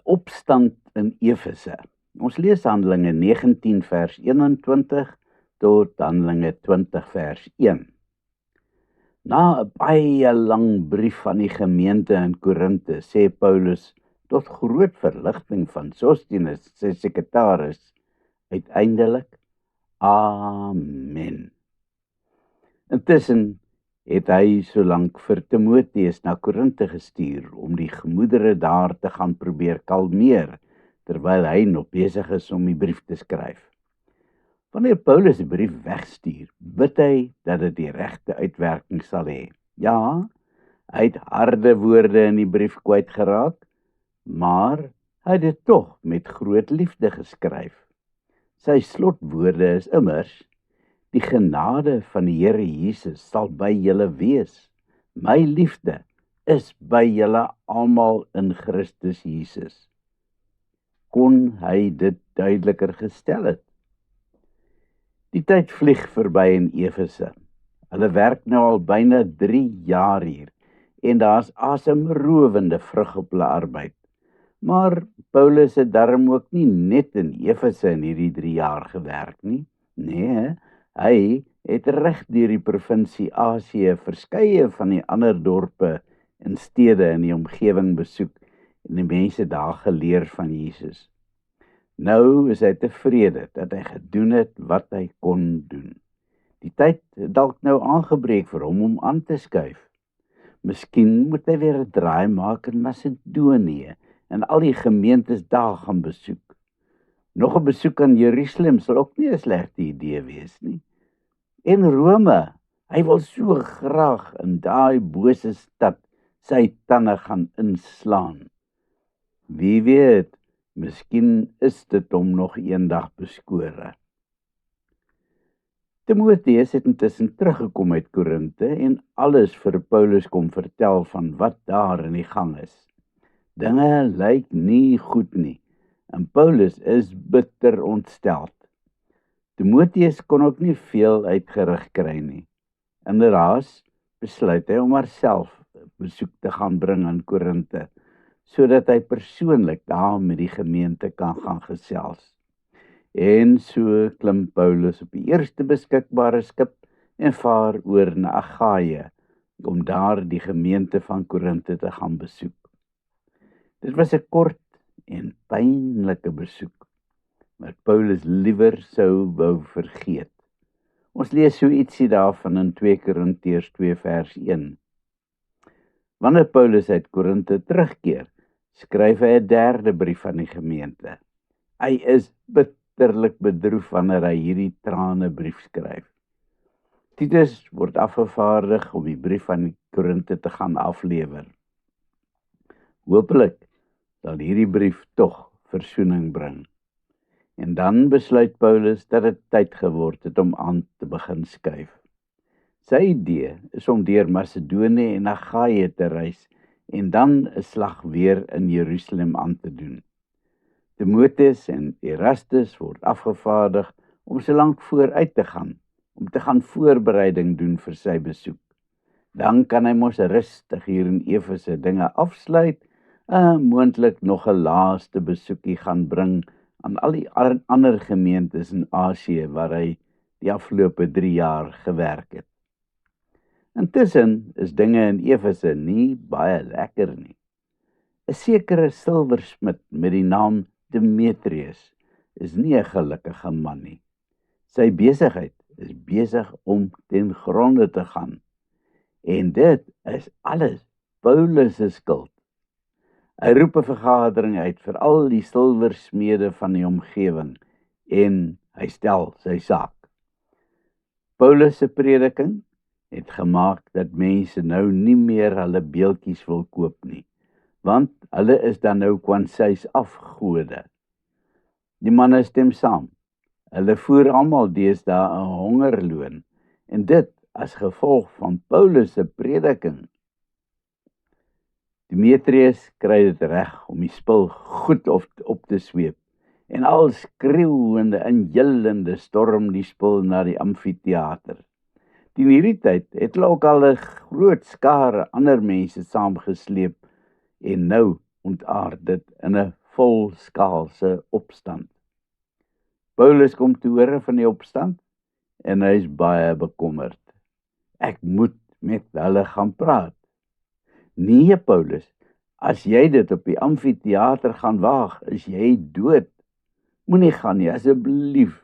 Opstand in Efese. Ons lees Handelinge 19 vers 21 tot Handelinge 20 vers 1. Na 'n baie lang brief van die gemeente in Korinthe sê Paulus tot groot verligting van Sosthenes, sy sekretaris, uiteindelik Amen. Intussen het hy solank vir Timotheus na Korinthe gestuur om die gemoedere daar te gaan probeer kalmeer, terwyl hy nog besig is om die brief te skryf. Wanneer Paulus die brief wegstuur, bid hy dat dit die regte uitwerking sal hê. Ja, hy het harde woorde in die brief kwyt geraak, maar hy het dit tog met groot liefde geskryf. Sy slotwoorde is immers: die genade van die Here Jesus sal by julle wees. My liefde is by julle almal in Christus Jesus. Kon hy dit duideliker gestel het? Die tyd vlieg verby in Efese. Hulle werk nou al byna 3 jaar hier en daar's asemrowende vrug op hulle arbeid. Maar Paulus het darm ook nie net in Efese in hierdie 3 jaar gewerk nie. Nee, hy het reg deur die provinsie Asië verskeie van die ander dorpe en stede in die omgewing besoek en die mense daar geleer van Jesus. Nou is hy tevrede dat hy gedoen het wat hy kon doen. Die tyd het dalk nou aangebreek vir hom om aan te skuif. Miskien moet hy weer 'n draai maak in Macedonië en al die gemeentes daar gaan besoek. Nog 'n besoek aan Jerusalem sal ook nie 'n slegte idee wees nie. En Rome, hy wil so graag in daai bose stad sy tande gaan inslaan. Wie weet, miskien is dit hom nog eendag beskore. Timotheus het intussen teruggekom uit Korinthe en alles vir Paulus kom vertel van wat daar in die gang is. Dinge lyk nie goed nie en Paulus is bitter ontsteld. Timotheus kon ook nie veel uitgerig kry nie. Inderdaad besluit hy om haarself besoek te gaan bring aan Korinthe, sodat hy persoonlik daar met die gemeente kan gaan gesels. En so klim Paulus op die eerste beskikbare skip en vaar oor na Agaia om daar die gemeente van Korinthe te gaan besoek. Dit was 'n kort en pynlike besoek, wat Paulus liewer sou wou vergeet. Ons lees so ietsie daarvan in 2 Korintiërs 2 vers 1. Wanneer Paulus uit Korinthe terugkeer, skryf hy 'n derde brief aan die gemeente. Hy is bitterlik bedroef wanneer hy hierdie tranebrief skryf. Titus word afgevaardig om die brief aan die Korinthe te gaan aflewer. Hoopelik sal hierdie brief tog versoening bring. En dan besluit Paulus dat dit tyd geword het om aan te begin skuif. Sy idee is om deur Macedonië en Agaia te reis en dan 'n slag weer in Jerusalem aan te doen. Timotheus en Erastus word afgevaardig om solank vooruit te gaan, om te gaan voorbereiding doen vir sy besoek. Dan kan hy mos rustig hier in Efese dinge afsluit en moontlik nog 'n laaste besoekie gaan bring aan al die ander gemeentes in Asië waar hy die afgelope 3 jaar gewerk het. Intussen is dinge in Efese nie baie lekker nie. 'n Sekere silwersmid met die naam Demetrius is nie 'n gelukkige man nie. Sy besigheid is besig om ten gronde te gaan. En dit is alles Paulus se skuld. Hy roep 'n vergadering uit vir al die silwersmede van die omgewing en hy stel sy saak. Paulus se prediking het gemaak dat mense nou nie meer hulle beeldjies wil koop nie, want hulle is dan nou kwansy's afgode. Die manne stem saam. Hulle voer almal deesdae 'n hongerloon en dit as gevolg van Paulus se prediking. Demetrius kry dit reg om die spul goed op te sweep en al skreeuende en jullende storm die spul na die amfitheater. Teen hierdie tyd het hulle ook al 'n groot skare ander mense saamgesleep en nou ontaard dit in 'n volskaalse opstand. Paulus kom te hore van die opstand en hy is baie bekommerd. Ek moet met hulle gaan praat. Nee, Paulus, as jy dit op die amfitheater gaan waag, is jy dood. Moenie gaan nie, asseblief.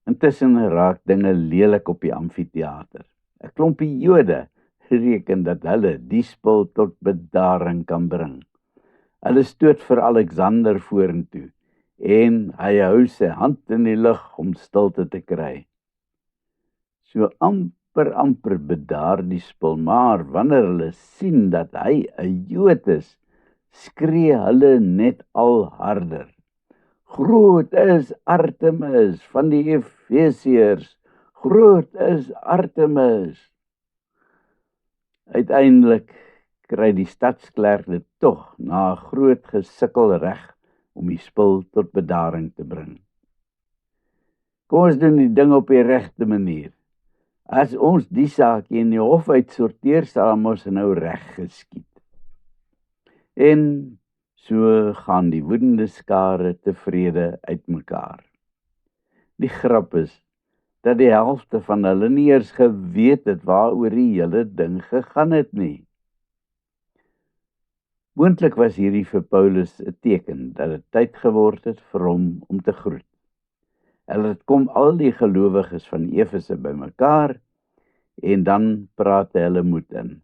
Intussen raak dinge lelik op die amfitheater. 'n Klompie Jode reken dat hulle die spul tot bedaring kan bring. Hulle stoot vir Alexander vorentoe en hy hou sy hand in die lug om stilte te kry. So amper bedaar die spul, maar wanneer hulle sien dat hy 'n Jood is, skree hulle net al harder. Groot is Artemis van die Efesiërs, groot is Artemis. Uiteindelik kry die stadsklerk dit tog na 'n groot gesukkel reg om die spul tot bedaring te bring. Kom ons doen die ding op die regte manier. As ons die saak in die hof uitsorteer, sal ons nou reg geskied. En so gaan die woedende skare tevrede uitmekaar. Die grap is dat die helfte van hulle nie eers geweet het waaroor die hele ding gegaan het nie. Moontlik was hierdie vir Paulus 'n teken dat dit tyd geword het vir hom om te groet. Hulle kom al die gelowiges van Efese bymekaar en dan praat hulle moed in.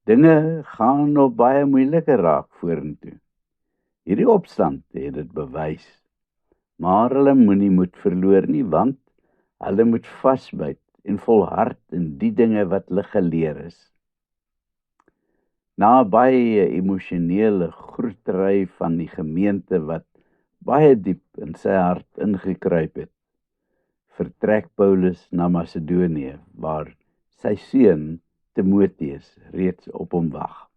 Dinge gaan nog baie moeiliker raak vorentoe. Hierdie opstand het dit bewys, maar hulle moenie moed verloor nie, want hulle moet vasbyt en volhard in die dinge wat hulle geleer is. Na baie emosionele groetery van die gemeente wat baie diep in sy hart ingekruip het, vertrek Paulus na Macedonië, waar sy seun Timoteus reeds op hom wag.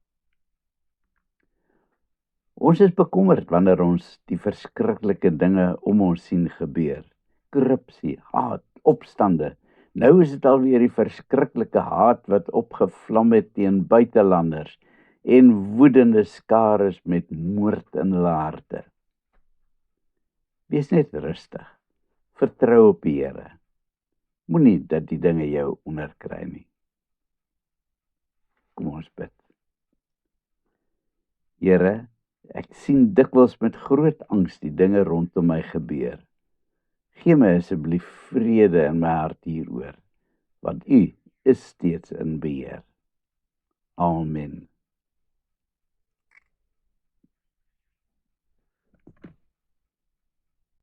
Ons is bekommerd wanneer ons die verskriklike dinge om ons sien gebeur. Korrupsie, haat, opstande. Nou is dit alweer die verskriklike haat wat opgevlam het teen buitelanders en woedende skares met moord in hulle harte. Wees net rustig. Vertrou op die Here. Moenie dat die dinge jou onderkry nie. Kom ons bid. Here, ek sien dikwels met groot angs die dinge rondom my gebeur. Gee my asseblief vrede in my hart hieroor, want U is steeds in beheer. Amen.